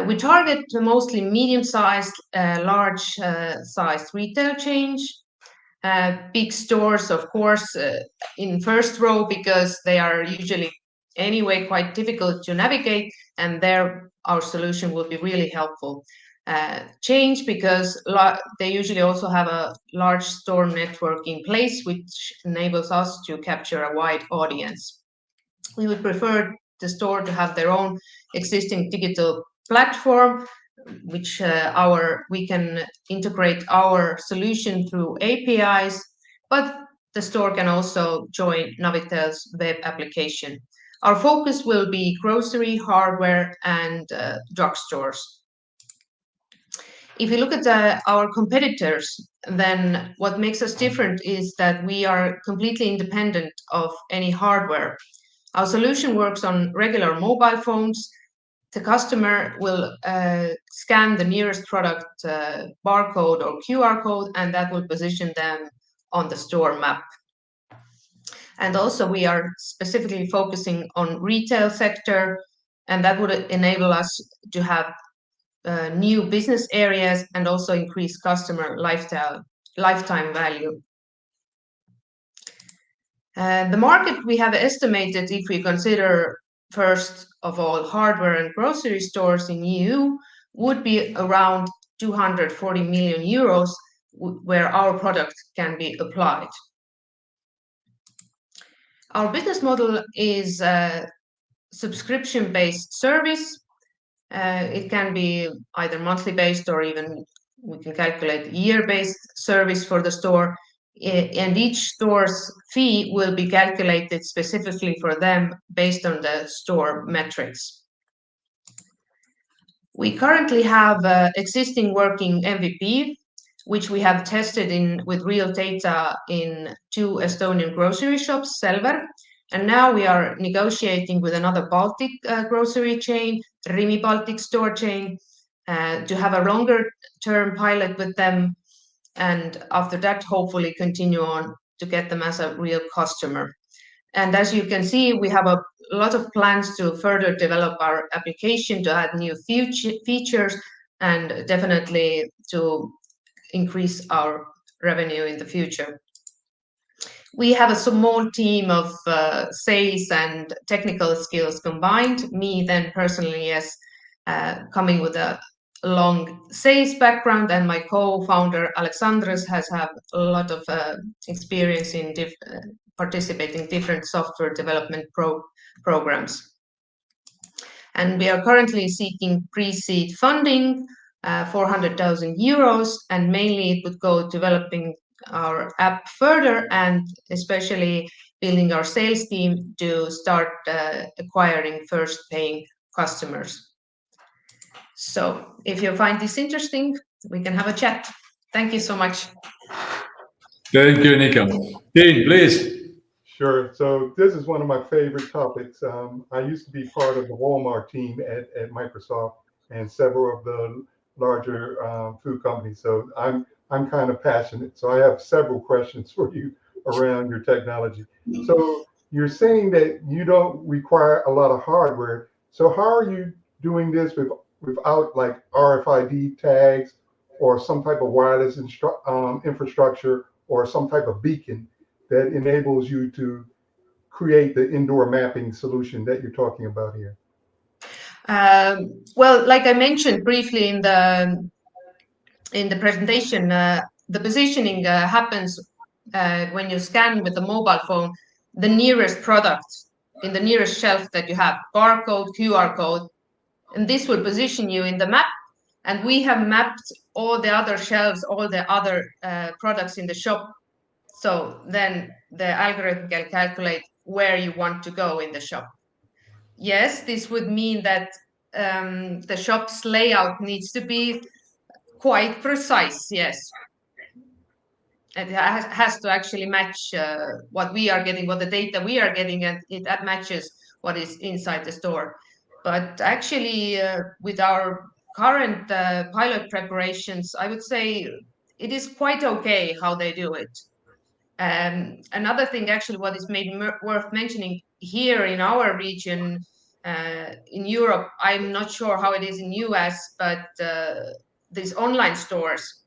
We target mostly medium-sized, large-sized retail chains, big stores, of course, in first row because they are usually anyway quite difficult to navigate, and there our solution will be really helpful. Change because they usually also have a large store network in place, which enables us to capture a wide audience. We would prefer the store to have their own existing digital platform, which we can integrate our solution through APIs, but the store can also join Naviteel's web application. Our focus will be grocery, hardware, and drugstores. If you look at our competitors, then what makes us different is that we are completely independent of any hardware. Our solution works on regular mobile phones. The customer will scan the nearest product barcode or QR code, and that will position them on the store map. And also we are specifically focusing on retail sector, and that would enable us to have new business areas and also increase customer lifetime value. The market we have estimated, if we consider first of all hardware and grocery stores in EU, would be around 240 million euros, where our product can be applied. Our business model is a subscription-based service. It can be either monthly based or even we can calculate year-based service for the store. And each store's fee will be calculated specifically for them based on the store metrics. We currently have existing working MVP, which we have tested with real data in 2 Estonian grocery shops, Selver. And now we are negotiating with another Baltic grocery chain, Rimi Baltic store chain, to have a longer term pilot with them. And after that, hopefully continue on to get them as a real customer. And as you can see, we have a lot of plans to further develop our application, to add new features, and definitely to increase our revenue in the future. We have a small team of sales and technical skills combined. Me then personally, yes, coming with a long sales background, and my co-founder Alexandros has had a lot of experience in participating in different software development programs. And we are currently seeking pre-seed funding, 400,000 euros, and mainly it would go developing our app further and especially building our sales team to start acquiring first paying customers. So if you find this interesting, we can have a chat. Thank you so much. Thank you, Annika. Dean, please. Sure. So this is one of my favorite topics. I used to be part of the Walmart team at Microsoft and several of the larger food companies. So I'm kind of passionate. So I have several questions for you around your technology. So you're saying that you don't require a lot of hardware. So how are you doing this without like RFID tags or some type of wireless infrastructure or some type of beacon that enables you to create the indoor mapping solution that you're talking about here? Well, like I mentioned briefly in the presentation, the positioning happens when you scan with the mobile phone the nearest product in the nearest shelf that you have, barcode, QR code, and this will position you in the map. And we have mapped all the other shelves, all the other products in the shop. So then the algorithm can calculate where you want to go in the shop. Yes, this would mean that the shop's layout needs to be quite precise, yes. It has to actually match what we are getting, what the data we are getting, and that matches what is inside the store. But actually, with our current pilot preparations, I would say it is quite okay how they do it. Another thing, actually, what is maybe worth mentioning here in our region, in Europe, I'm not sure how it is in US, but these online stores,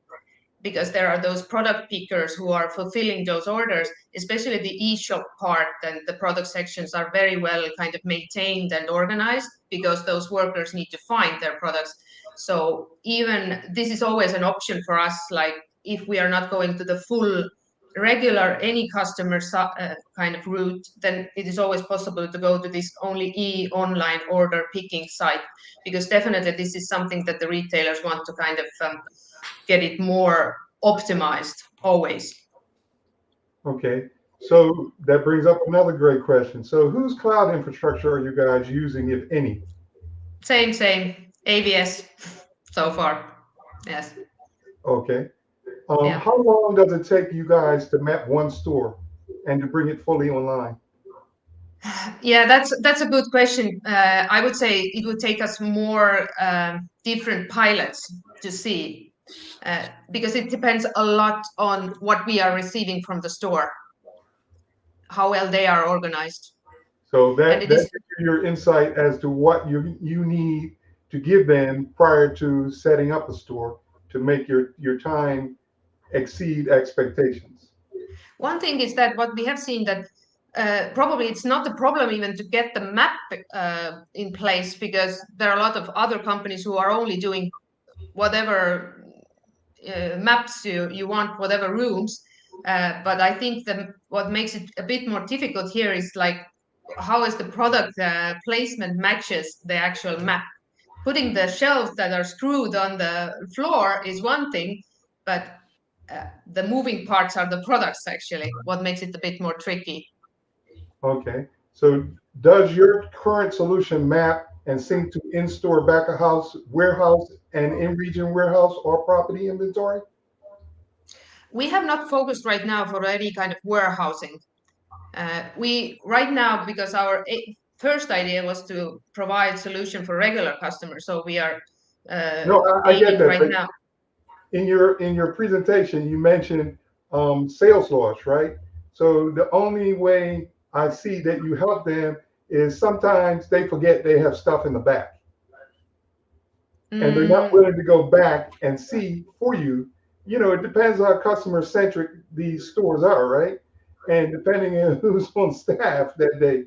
because there are those product pickers who are fulfilling those orders, especially the e-shop part, and the product sections are very well kind of maintained and organized because those workers need to find their products. So even this is always an option for us, like if we are not going to the full regular any customer kind of route, then it is always possible to go to this only online order picking site, because definitely this is something that the retailers want to kind of get it more optimized always. Okay, so that brings up another great question. So whose cloud infrastructure are you guys using, if any? Same, AWS so far, yes. Okay. Yeah. How long does it take you guys to map one store and to bring it fully online? Yeah, that's a good question. I would say it would take us more different pilots to see, because it depends a lot on what we are receiving from the store, how well they are organized. So that gives you your insight as to what you need to give them prior to setting up a store to make your time exceed expectations. One thing is that what we have seen that probably it's not a problem even to get the map in place, because there are a lot of other companies who are only doing whatever maps you want, whatever rooms. But I think what makes it a bit more difficult here is like how is the product placement matches the actual map. Putting the shelves that are screwed on the floor is one thing, but the moving parts are the products actually, what makes it a bit more tricky. Okay. So does your current solution map and sync to in-store, back-of-house, warehouse, and in-region warehouse or property inventory? We have not focused right now for any kind of warehousing. We right now, because our first idea was to provide solution for regular customers, so we are No, I get aiming that, right but now. in your presentation, you mentioned sales loss, right? So the only way I see that you help them is sometimes they forget they have stuff in the back, and they're not willing to go back and see for you. You know, it depends on how customer centric these stores are, right? And depending on who's on staff that day,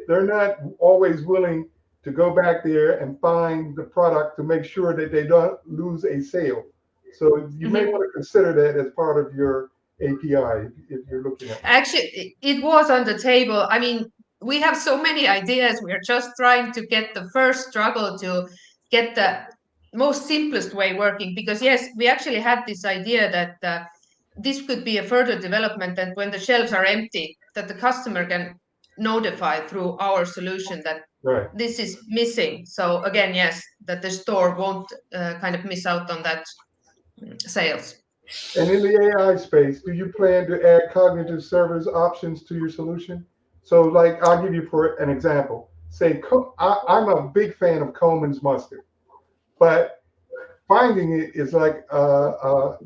they're not always willing to go back there and find the product to make sure that they don't lose a sale. So you may want to consider that as part of your API if you're looking at. Actually, it was on the table. I mean, we have so many ideas. We're just trying to get the first struggle to get the most simplest way working. Because yes, we actually had this idea that this could be a further development, and when the shelves are empty, that the customer can notify through our solution that this is missing. So again, yes, that the store won't kind of miss out on that sales. And in the AI space, do you plan to add cognitive service options to your solution? So like, I'll give you for an example. Say, I'm a big fan of Coleman's mustard, but finding it is like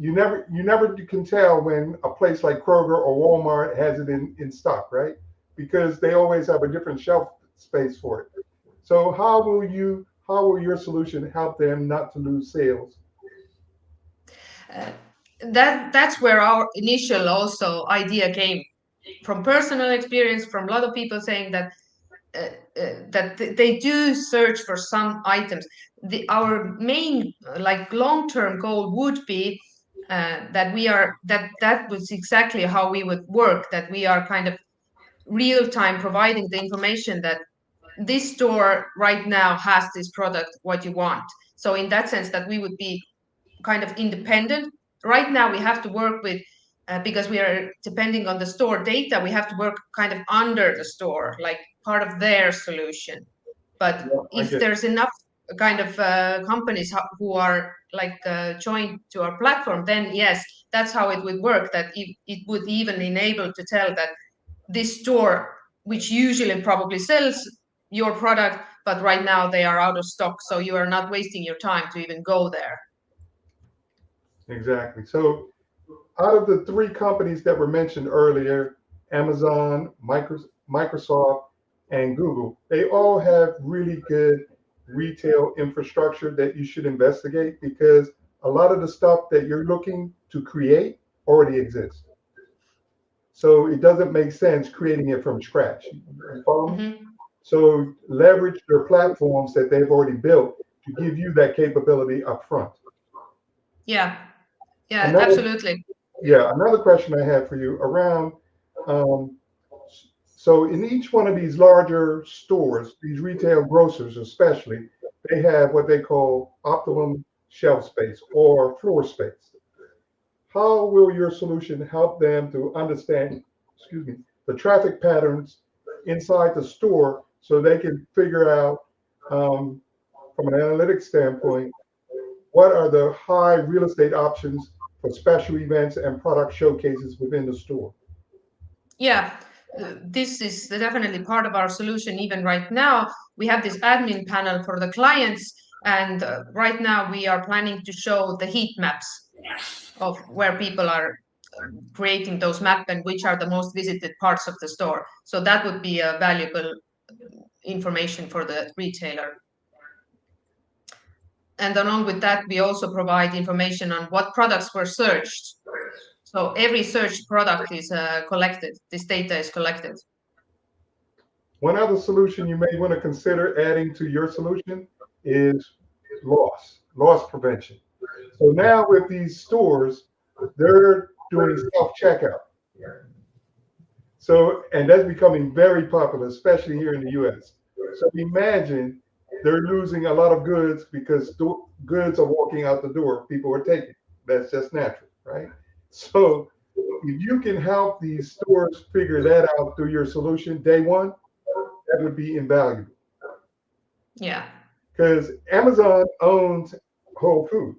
you never can tell when a place like Kroger or Walmart has it in stock, right? Because they always have a different shelf space for it. So how will your solution help them not to lose sales? That's where our initial also idea came from, personal experience, from a lot of people saying that that they do search for some items. Our main like long-term goal would be that we are that was exactly how we would work, that we are kind of real time providing the information that this store right now has this product, what you want. So in that sense, that we would be kind of independent. Right now we have to work with because we are depending on the store data, we have to work kind of under the store, like part of their solution. But if there's enough kind of companies who are like joined to our platform, then yes, that's how it would work, that it would even enable to tell that this store, which usually probably sells your product, but right now they are out of stock, so you are not wasting your time to even go there. Exactly. So out of the three companies that were mentioned earlier, Amazon, Microsoft, and Google, they all have really good retail infrastructure that you should investigate, because a lot of the stuff that you're looking to create already exists. So it doesn't make sense creating it from scratch. So leverage their platforms that they've already built to give you that capability up front. Yeah, absolutely. Yeah, another question I have for you around, so in each one of these larger stores, these retail grocers especially, they have what they call optimum shelf space or floor space. How will your solution help them to understand, the traffic patterns inside the store so they can figure out, from an analytics standpoint, what are the high real estate options for special events and product showcases within the store? Yeah, this is definitely part of our solution. Even right now, we have this admin panel for the clients, and right now we are planning to show the heat maps of where people are creating those maps and which are the most visited parts of the store. So that would be a valuable information for the retailer. And along with that, we also provide information on what products were searched. So every searched product is collected. This data is collected. One other solution you may want to consider adding to your solution is loss prevention. So now with these stores, they're doing self-checkout. So, and that's becoming very popular, especially here in the US. So imagine they're losing a lot of goods because goods are walking out the door. People are taking. That's just natural, right? So if you can help these stores figure that out through your solution day one, that would be invaluable. Yeah. Because Amazon owns Whole Foods.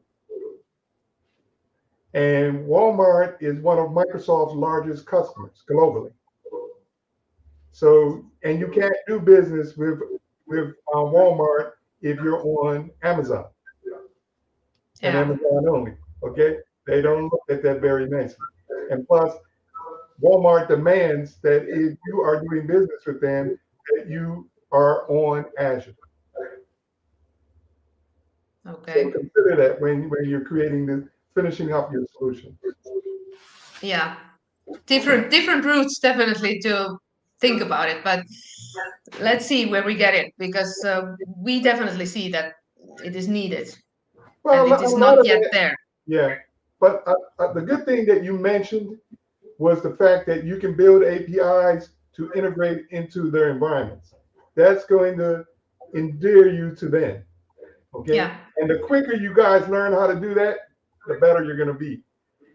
And Walmart is one of Microsoft's largest customers globally. So, and you can't do business with Walmart if you're on Amazon and Yeah. Amazon only. Okay, they don't look at that very nicely. And plus, Walmart demands that if you are doing business with them, that you are on Azure. Okay. So consider that when you're creating this, finishing up your solution. Yeah. Different routes definitely to think about it, but let's see where we get it, because we definitely see that it is needed, Well, and it is a lot not of yet it, there. yeah. But the good thing that you mentioned was the fact that you can build APIs to integrate into their environments. That's going to endear you to them. Okay. Yeah. And the quicker you guys learn how to do that, the better you're going to be,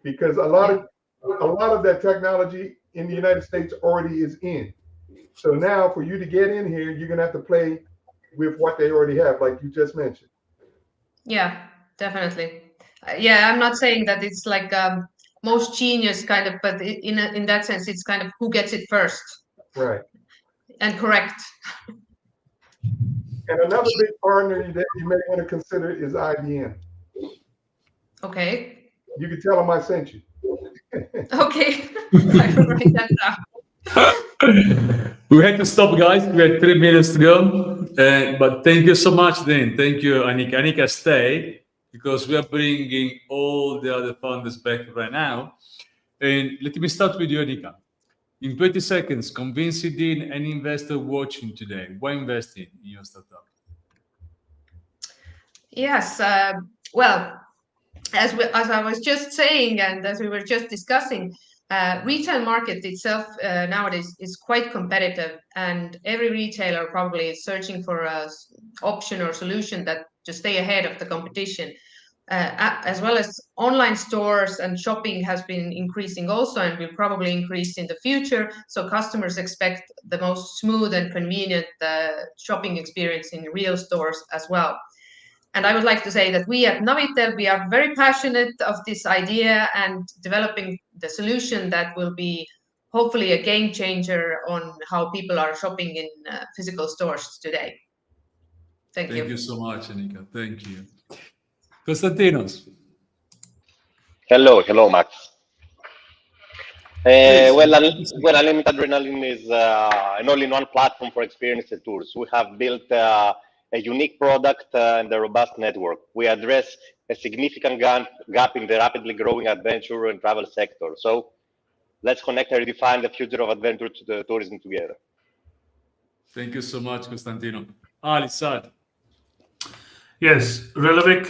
because a lot of that technology in the United States already is in. So now for you to get in here, you're going to have to play with what they already have, like you just mentioned. Yeah, definitely. Yeah, I'm not saying that it's like most genius kind of, but in that sense, it's kind of who gets it first. Right. And correct. And another big partner that you may want to consider is IBM. Okay. You can tell them I sent you. Okay. I will write that down. We had to stop, guys. We had 3 minutes to go. But thank you so much, Dean. Thank you, Annika. Annika, stay, because we are bringing all the other founders back right now. And let me start with you, Annika. In 20 seconds, convince Dean, any investor watching today, why invest in your startup? Yes. Well, as I was just saying, and as we were just discussing, retail market itself nowadays is quite competitive, and every retailer probably is searching for a option or solution that to stay ahead of the competition. As well as online stores and shopping has been increasing also, and will probably increase in the future. So customers expect the most smooth and convenient shopping experience in real stores as well. And I would like to say that we at Naviteel, we are very passionate of this idea and developing the solution that will be hopefully a game changer on how people are shopping in physical stores today. Thank you. Thank you so much, Annika. Thank you. Konstantinos. Hello, Max. Unlimited Adrenaline is an all-in-one platform for experience and tours. We have built a unique product and a robust network. We address a significant gap in the rapidly growing adventure and travel sector. So let's connect and redefine the future of adventure to the tourism together. Thank you so much, Konstantino. Ali, Saad. Yes, Relevic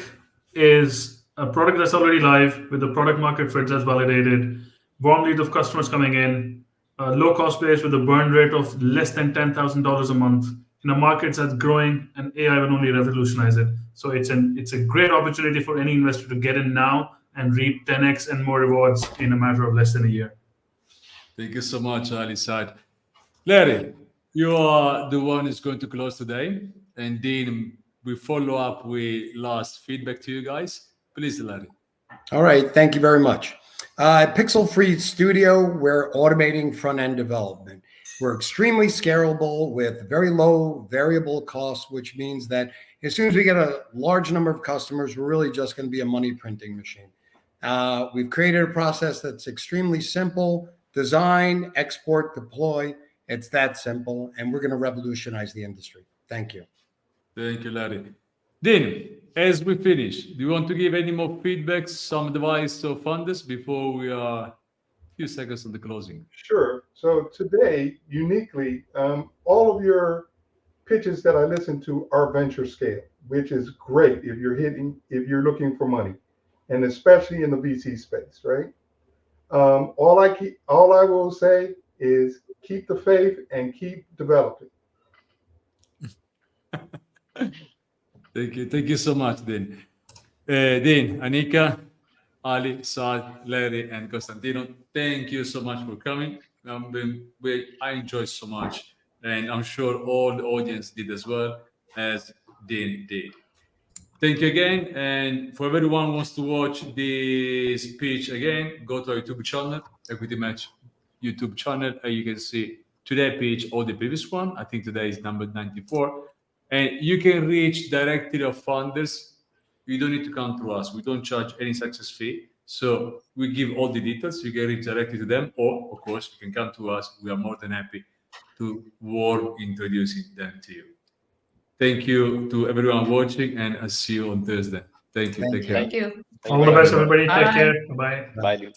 is a product that's already live with the product market fit that's validated, warm lead of customers coming in, a low cost base with a burn rate of less than $10,000 a month in a market that's growing, and AI will only revolutionize it. So it's a great opportunity for any investor to get in now and reap 10x and more rewards in a matter of less than a year. Thank you so much, Ali, Saad. Larry, you are the one who's going to close today, and Dean, we follow up with last feedback to you guys. Please, Larry. All right. Thank you very much. PixelFree Studio, we're automating front-end development. We're extremely scalable with very low variable costs, which means that as soon as we get a large number of customers, we're really just going to be a money printing machine. We've created a process that's extremely simple: design, export, deploy. It's that simple, and we're going to revolutionize the industry. Thank you. Thank you, Larry. Dean, as we finish, do you want to give any more feedback, some advice to funders before we are a few seconds on the closing? Sure. So today, uniquely, all of your pitches that I listen to are venture scale, which is great if you're looking for money. and especially in the VC space, right? All I will say is keep the faith and keep developing. Thank you so much, Dean. Dean, Annika, Ali, Saad, Larry, and Konstantinos, thank you so much for coming. I enjoyed so much, and I'm sure all the audience did as well as Dean did. Thank you again, and for everyone who wants to watch this speech again, go to our YouTube channel, Equity Match YouTube channel, and you can see today's pitch or the previous one. I think today is number 94. And you can reach directly our funders. You don't need to come to us. We don't charge any success fee. So we give all the details. You can reach directly to them, or of course, you can come to us. We are more than happy to work introducing them to you. Thank you to everyone watching, and I'll see you on Thursday. Thank you. Take care. Thank you. All the best, everybody. Bye. Take care. Bye. Bye.